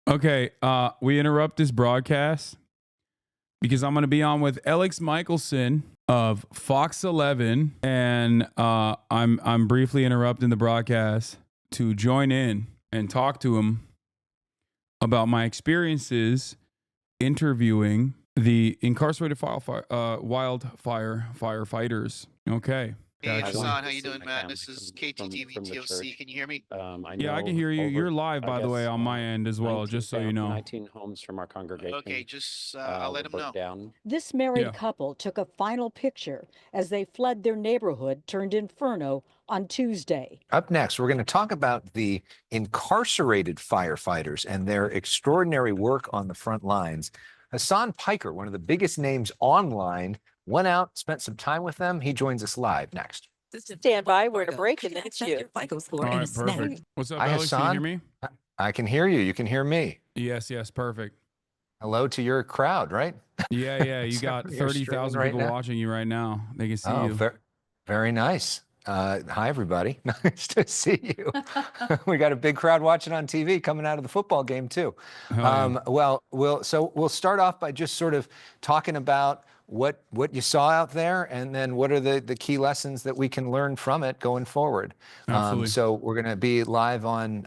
Okay, we interrupt this broadcast because I'm going to be on with Alex Michelson of Fox 11, and I'm briefly interrupting the broadcast to join in and talk to him about my experiences interviewing the incarcerated wildfire firefighters. Okay. Hey, Gotcha. Hasan, how you doing, man? This is KTTV TOC. Can you hear me? Yeah, I can hear you. You're live, by the way, on my end as well, just so you know. 19 homes from our congregation. Okay, just I'll let him know. Down. This married couple took a final picture as they fled their neighborhood turned inferno on Tuesday. Up next, we're going to talk about the incarcerated firefighters and their extraordinary work on the front lines. Hasan Piker, one of the biggest names online, went out, spent some time with them. He joins us live next. Stand by, we're to break, and that's you. All right, perfect. What's up, Hi, Alex? Can you Hasan. hear me? I can hear you. You can hear me. Yes, perfect. Hello to your crowd, right? Yeah. You got You're 30,000 streaming people right now? watching you right now. They can see you. Very nice. Hi, everybody. Nice to see you. We got a big crowd watching on TV coming out of the football game, too. Well, we'll start off by just sort of talking about what you saw out there, and then what are the key lessons that we can learn from it going forward. So we're going to be live on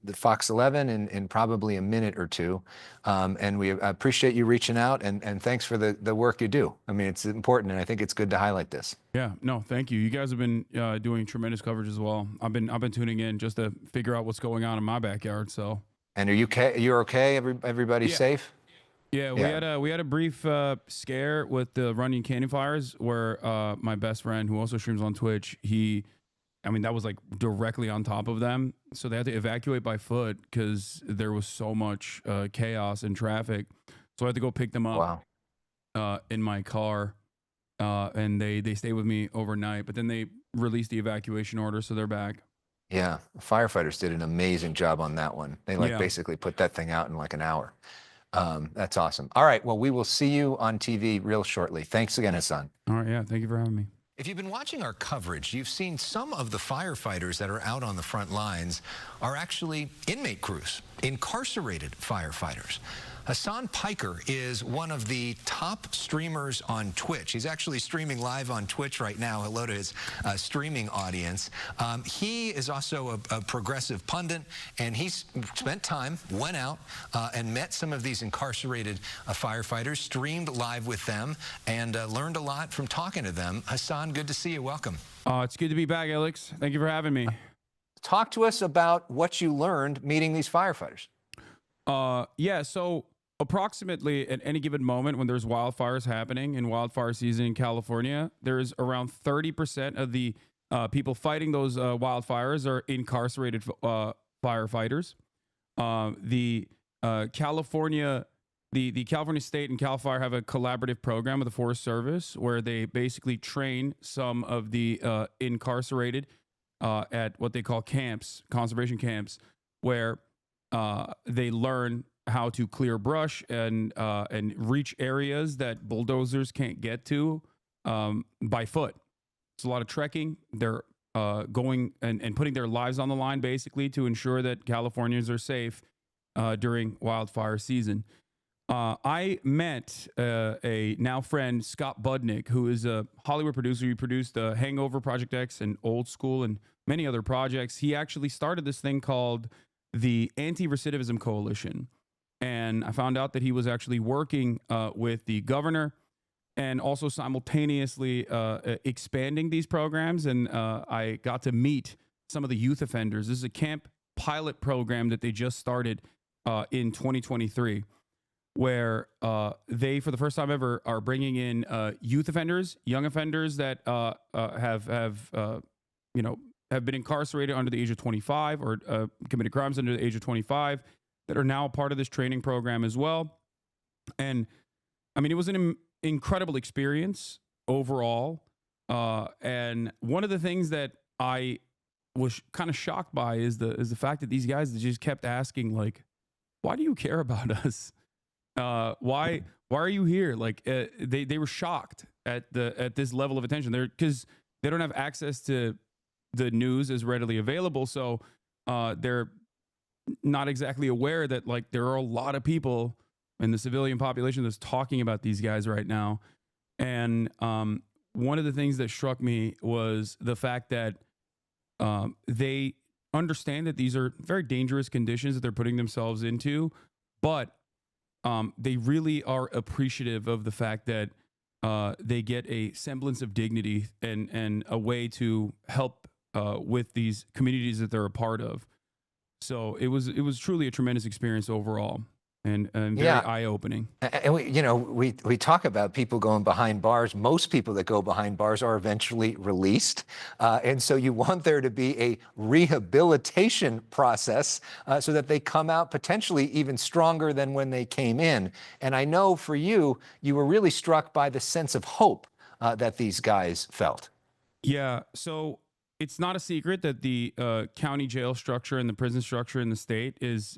the Fox 11 in probably a minute or two. And we appreciate you reaching out, and thanks for the work you do. I mean, it's important, and I think it's good to highlight this. Yeah, no, thank you. You guys have been doing tremendous coverage as well. I've been tuning in just to figure out what's going on in my backyard. So. And are you okay? You're okay? Everybody's safe? Yeah, we had a brief scare with the Runyon Canyon fires where my best friend, who also streams on Twitch, that was like directly on top of them. So they had to evacuate by foot because there was so much chaos and traffic. So I had to go pick them up in my car, and they stayed with me overnight. But then they released the evacuation order, so they're back. Yeah, firefighters did an amazing job on that one. They basically put that thing out in like an hour. That's awesome. All right. Well, we will see you on TV real shortly. Thanks again, Hasan. All right. Yeah. Thank you for having me. If you've been watching our coverage, you've seen some of the firefighters that are out on the front lines are actually inmate crews, incarcerated firefighters. Hasan Piker is one of the top streamers on Twitch. He's actually streaming live on Twitch right now. Hello to his streaming audience. He is also a progressive pundit, and he's spent time, went out, and met some of these incarcerated firefighters, streamed live with them, and learned a lot from talking to them. Hasan, good to see you. Welcome. It's good to be back, Alex. Thank you for having me. Talk to us about what you learned meeting these firefighters. So approximately at any given moment when there's wildfires happening in wildfire season in California, there's around 30% of the people fighting those wildfires are incarcerated firefighters. The California State and Cal Fire have a collaborative program with the Forest Service where they basically train some of the incarcerated at what they call camps, conservation camps, where they learn how to clear brush and reach areas that bulldozers can't get to by foot. It's a lot of trekking. They're going and putting their lives on the line basically to ensure that Californians are safe during wildfire season. I met a now friend, Scott Budnick, who is a Hollywood producer. He produced Hangover, Project X, and Old School, and many other projects. He actually started this thing called the Anti-Recidivism Coalition. And I found out that he was actually working with the governor and also simultaneously expanding these programs. And I got to meet some of the youth offenders. This is a camp pilot program that they just started in 2023, where they, for the first time ever, are bringing in youth offenders, young offenders that have been incarcerated under the age of 25 or committed crimes under the age of 25 that are now part of this training program as well. And I mean, it was an incredible experience overall. And one of the things that I was kind of shocked by is the fact that these guys just kept asking, like, why do you care about us? Why are you here? Like, they were shocked at this level of attention there because they don't have access to the news as readily available. So they're not exactly aware that like there are a lot of people in the civilian population that's talking about these guys right now. And one of the things that struck me was the fact that they understand that these are very dangerous conditions that they're putting themselves into, but they really are appreciative of the fact that they get a semblance of dignity and a way to help with these communities that they're a part of. So it was truly a tremendous experience overall, and very eye-opening. And we talk about people going behind bars. Most people that go behind bars are eventually released. And so you want there to be a rehabilitation process so that they come out potentially even stronger than when they came in. And I know for you, you were really struck by the sense of hope that these guys felt. Yeah. So it's not a secret that the county jail structure and the prison structure in the state is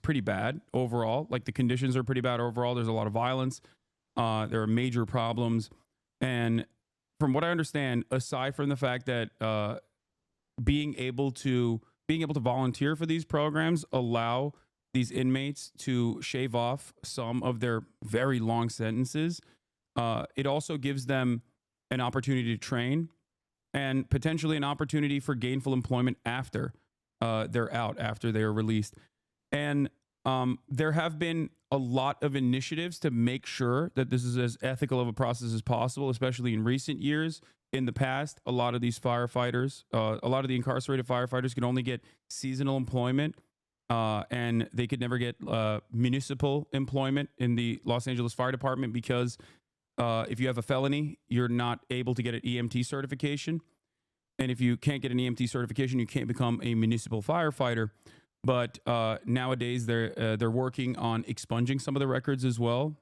pretty bad overall. Like the conditions are pretty bad overall. There's a lot of violence. There are major problems. And from what I understand, aside from the fact that being able to volunteer for these programs allow these inmates to shave off some of their very long sentences, it also gives them an opportunity to train and potentially an opportunity for gainful employment after they're out, after they are released. And there have been a lot of initiatives to make sure that this is as ethical of a process as possible, especially in recent years. In the past, a lot of these firefighters, a lot of the incarcerated firefighters could only get seasonal employment, and they could never get municipal employment in the Los Angeles Fire Department because if you have a felony, you're not able to get an EMT certification. And if you can't get an EMT certification, you can't become a municipal firefighter. But nowadays, they're working on expunging some of the records as well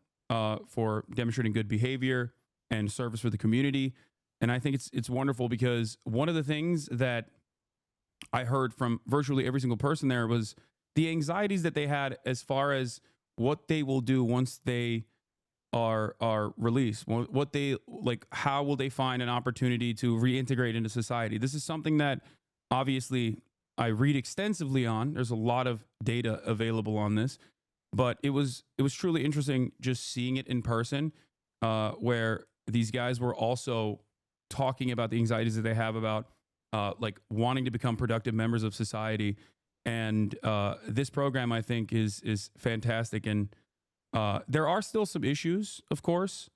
for demonstrating good behavior and service for the community. And I think it's wonderful because one of the things that I heard from virtually every single person there was the anxieties that they had as far as what they will do once they are released. What they like, how will they find an opportunity to reintegrate into society? This is something that obviously I read extensively on. There's a lot of data available on this, but it was truly interesting just seeing it in person, where these guys were also talking about the anxieties that they have about like wanting to become productive members of society. And this program, I think, is fantastic. And there are still some issues, of course,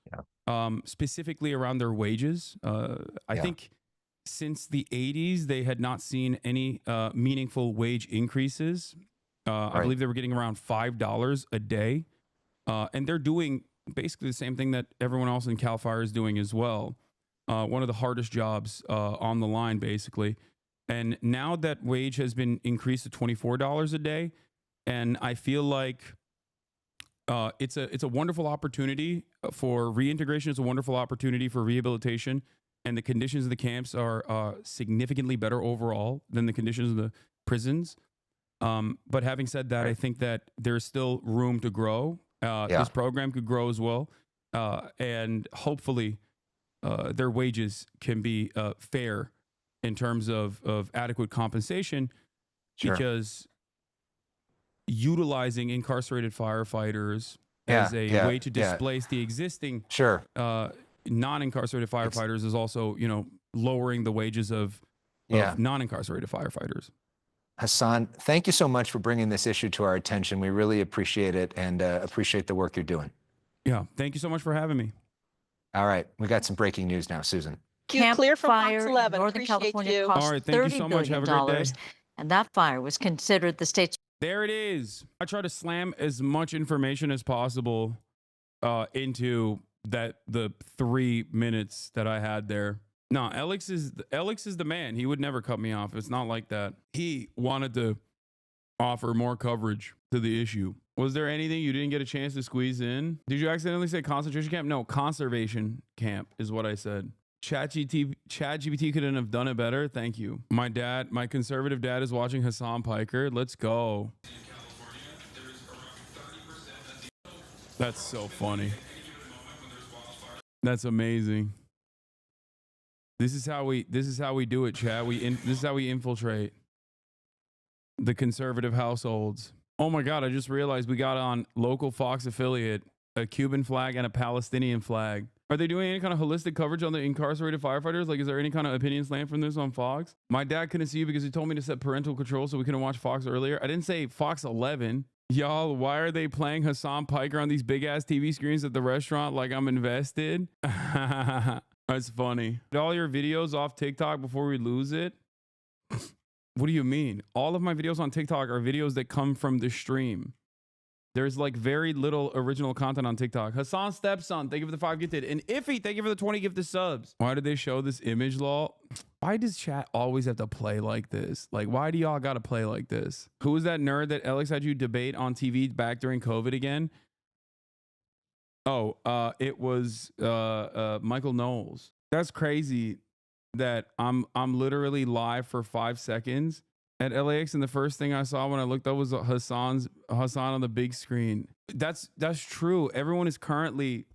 specifically around their wages. I think since the 80s, they had not seen any meaningful wage increases. I believe they were getting around $5 a day. And they're doing basically the same thing that everyone else in CAL FIRE is doing as well. One of the hardest jobs on the line, basically. And now that wage has been increased to $24 a day, and I feel like it's a wonderful opportunity for reintegration. It's a wonderful opportunity for rehabilitation, and the conditions of the camps are significantly better overall than the conditions of the prisons. But having said that, I think that there's still room to grow. This program could grow as well, and hopefully their wages can be fair in terms of adequate compensation, because utilizing incarcerated firefighters as a way to displace the existing non-incarcerated firefighters is also, lowering the wages of non-incarcerated firefighters. Hasan, thank you so much for bringing this issue to our attention. We really appreciate it and appreciate the work you're doing. Yeah, thank you so much for having me. All right, we got some breaking news now, Susan. Clear from Fire Fox in 11. Northern Appreciate California you. cost All right, thank you so much. Have a great day. And that fire was considered the state's. There it is. I try to slam as much information as possible into the 3 minutes that I had there. No, Alex is the man. He would never cut me off. It's not like that. He wanted to offer more coverage to the issue. Was there anything you didn't get a chance to squeeze in? Did you accidentally say concentration camp? No, conservation camp is what I said. ChatGPT couldn't have done it better. Thank you. My conservative dad is watching Hasan Piker. Let's go. That's so funny. That's amazing. This is how we do it, chat. This is how we infiltrate. the conservative households. Oh my God, I just realized we got on local Fox affiliate a Cuban flag and a Palestinian flag. Are they doing any kind of holistic coverage on the incarcerated firefighters? Like, is there any kind of opinion slant from this on Fox? My dad couldn't see you because he told me to set parental control so we couldn't watch Fox earlier. I didn't say Fox 11. Y'all, why are they playing Hasan Piker on these big ass TV screens at the restaurant like I'm invested? That's funny. Get all your videos off TikTok before we lose it? What do you mean? All of my videos on TikTok are videos that come from the stream. There's like very little original content on TikTok. Hassan's stepson, thank you for the 5 gifted. And Iffy, thank you for the 20 gifted subs. Why did they show this image law? Why does chat always have to play like this? Like, why do y'all got to play like this? Who was that nerd that Alex had you debate on TV back during COVID again? Oh, it was Michael Knowles. That's crazy that I'm literally live for 5 seconds at LAX, and the first thing I saw when I looked up was Hassan on the big screen. That's true. Everyone's currently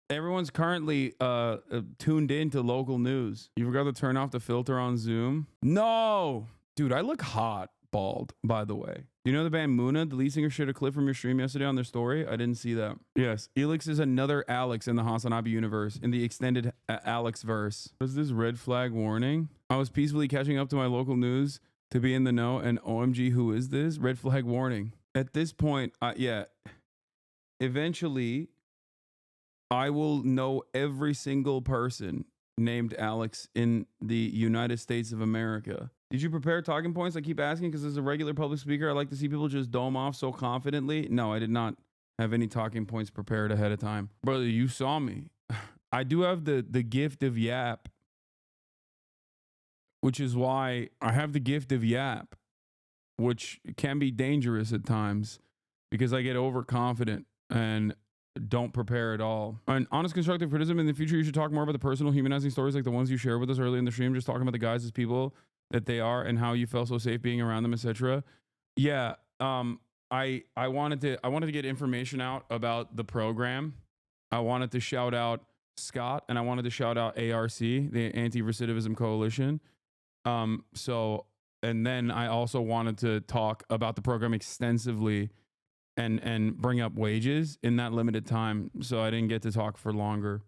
tuned into local news. You forgot to turn off the filter on Zoom? No, dude, I look hot bald, by the way. Do you know the band Muna? The lead singer shared a clip from your stream yesterday on their story. I didn't see that. Yes, Elix is another Alex in the Hasanabi universe, in the extended Alex verse. What is this red flag warning? I was peacefully catching up to my local news to be in the know, and OMG, who is this? Red flag warning. At this point, yeah, eventually I will know every single person named Alex in the United States of America. Did you prepare talking points? I keep asking because as a regular public speaker, I like to see people just dome off so confidently. No, I did not have any talking points prepared ahead of time. Brother, you saw me. I do have the gift of yap, which is why I have the gift of yap, which can be dangerous at times because I get overconfident and don't prepare at all. An honest constructive criticism: in the future, you should talk more about the personal humanizing stories like the ones you shared with us early in the stream, just talking about the guys as people that they are and how you felt so safe being around them, etc. Yeah, I wanted to get information out about the program. I wanted to shout out Scott, and I wanted to shout out ARC, the Anti-Recidivism Coalition. And then I also wanted to talk about the program extensively and bring up wages in that limited time, so I didn't get to talk for longer.